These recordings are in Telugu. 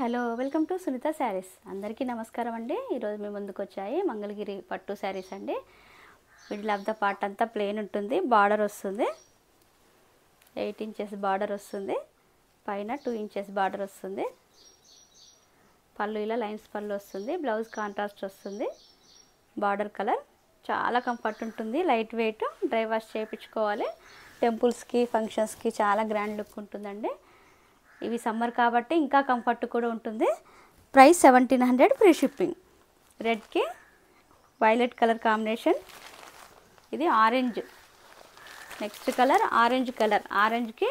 Hello welcome to Sunitha Sarees. అందరికీ నమస్కారం అండి. ఈరోజు మీ ముందుకు వచ్చాయి మంగళగిరి పట్టు శారీస్ అండి. మిడిల్ ఆఫ్ ద పార్ట్ అంతా ప్లెయిన్ ఉంటుంది, బార్డర్ వస్తుంది, 8 ఇంచెస్ బార్డర్ వస్తుంది, పైన 2 ఇంచెస్ బార్డర్ వస్తుంది, పళ్ళు ఇలా లైన్స్ పళ్ళు వస్తుంది, బ్లౌజ్ కాంట్రాస్ట్ వస్తుంది, బార్డర్ కలర్. చాలా కంఫర్ట్ ఉంటుంది, లైట్ వెయిట్, డ్రై వాష్ చేయించుకోవాలి. టెంపుల్స్కి ఫంక్షన్స్కి చాలా గ్రాండ్ లుక్ ఉంటుందండి. ఇవి సమ్మర్ కాబట్టి ఇంకా కంఫర్ట్ కూడా ఉంటుంది. Price 1700 free shipping. రెడ్కి వైలెట్ కలర్ కాంబినేషన్, ఇది orange, next colour orange colour, ఆరెంజ్కి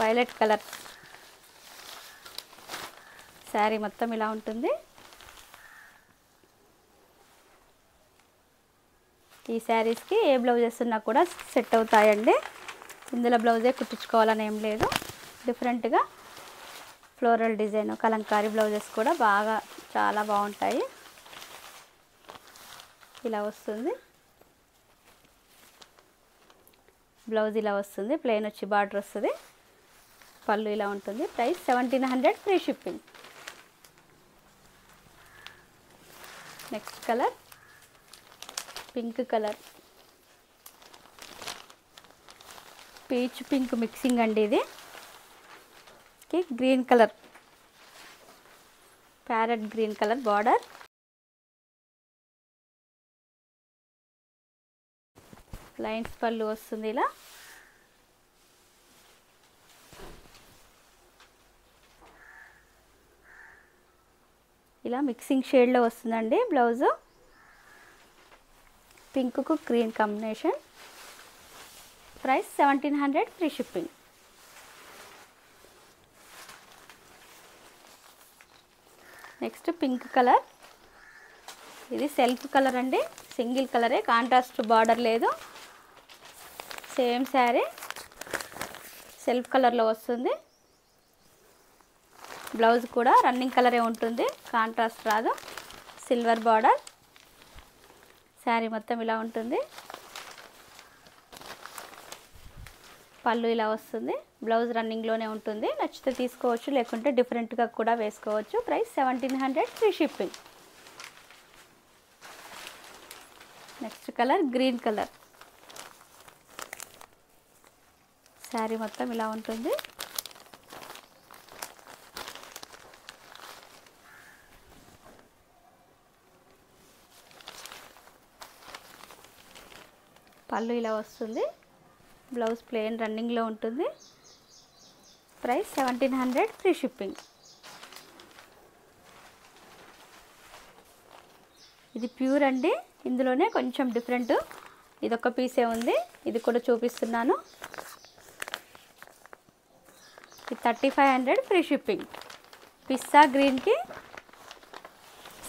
వైలెట్ కలర్. శారీ మొత్తం ఇలా ఉంటుంది. ఈ శారీస్కి ఏ బ్లౌజెస్ ఉన్నా కూడా సెట్ అవుతాయండి. ఇందులో బ్లౌజే కుట్టించుకోవాలని ఏం లేదు. డిఫరెంట్గా ఫ్లోరల్ డిజైన్ కలంకారీ బ్లౌజెస్ కూడా చాలా బాగుంటాయి. ఇలా వస్తుంది బ్లౌజ్, ఇలా వస్తుంది, ప్లెయిన్ వచ్చి బార్డర్ వస్తుంది, పళ్ళు ఇలా ఉంటుంది. Price 1700 free shipping. Next colour pink colour, peach pink mixing అండి. ఇది green colour, parrot green colour border, lines పళ్ళు వస్తుంది. ఇలా మిక్సింగ్ షేడ్లో వస్తుందండి బ్లౌజు. పింక్కు green combination. Price 1700 free shipping. Next pink colour, ఇది సెల్ఫ్ కలర్ అండి, సింగిల్ కలరే, కాంట్రాస్ట్ బార్డర్ లేదు. సేమ్ శారీ సెల్ఫ్ కలర్లో వస్తుంది. బ్లౌజ్ కూడా రన్నింగ్ కలరే ఉంటుంది, కాంట్రాస్ట్ రాదు, సిల్వర్ బార్డర్. శారీ మొత్తం ఇలా ఉంటుంది, పళ్ళు ఇలా వస్తుంది, బ్లౌజ్ రన్నింగ్లోనే ఉంటుంది. నచ్చితే తీసుకోవచ్చు, లేకుంటే డిఫరెంట్గా కూడా వేసుకోవచ్చు. Price 1700 free shipping. Next colour green colour, sari మొత్తం ఇలా ఉంటుంది. పళ్ళు ఇలా వస్తుంది, బ్లౌజ్ ప్లెయిన్ రన్నింగ్లో ఉంటుంది. Price 1700 free shipping. ఇది ప్యూర్ అండి, ఇందులోనే కొంచెం డిఫరెంట్. ఇదొక పీసే ఉంది, ఇది కూడా చూపిస్తున్నాను. ఇది 3500 ఫ్రీ షిప్పింగ్. పిస్తా గ్రీన్కి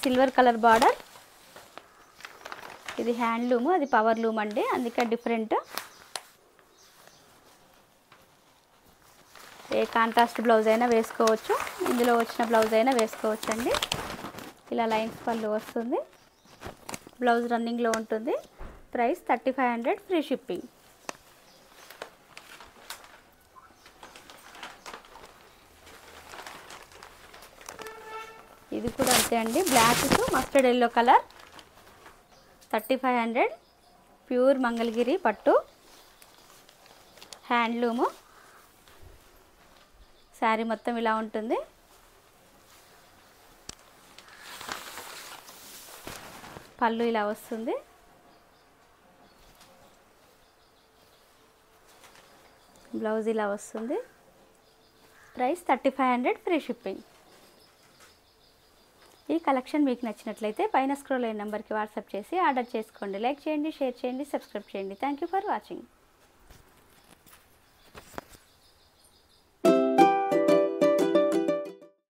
సిల్వర్ కలర్ బార్డర్. ఇది హ్యాండ్లూమ్, అది పవర్ లూమ్ అండి, అందుకే డిఫరెంట్. ఏ కాంట్రాస్ట్ బ్లౌజ్ అయినా వేసుకోవచ్చు, ఇందులో వచ్చిన బ్లౌజ్ అయినా వేసుకోవచ్చు అండి. ఇలా లైన్స్ పళ్ళు వస్తుంది, బ్లౌజ్ రన్నింగ్లో ఉంటుంది. Price 3500 free shipping. ఇది కూడా అంతే అండి, black mustard yellow colour. 3500 pure Mangalagiri పట్టు, హ్యాండ్లూము. శారీ మొత్తం ఇలా ఉంటుంది, పళ్ళు ఇలా వస్తుంది, బ్లౌజ్ ఇలా వస్తుంది. Price 3500 free shipping. ఈ కలెక్షన్ మీకు నచ్చినట్లయితే పైన స్క్రోల్ అయిన నెంబర్కి వాట్సాప్ చేసి ఆర్డర్ చేసుకోండి. లైక్ చేయండి, షేర్ చేయండి, సబ్స్క్రైబ్ చేయండి. Thank you for watching.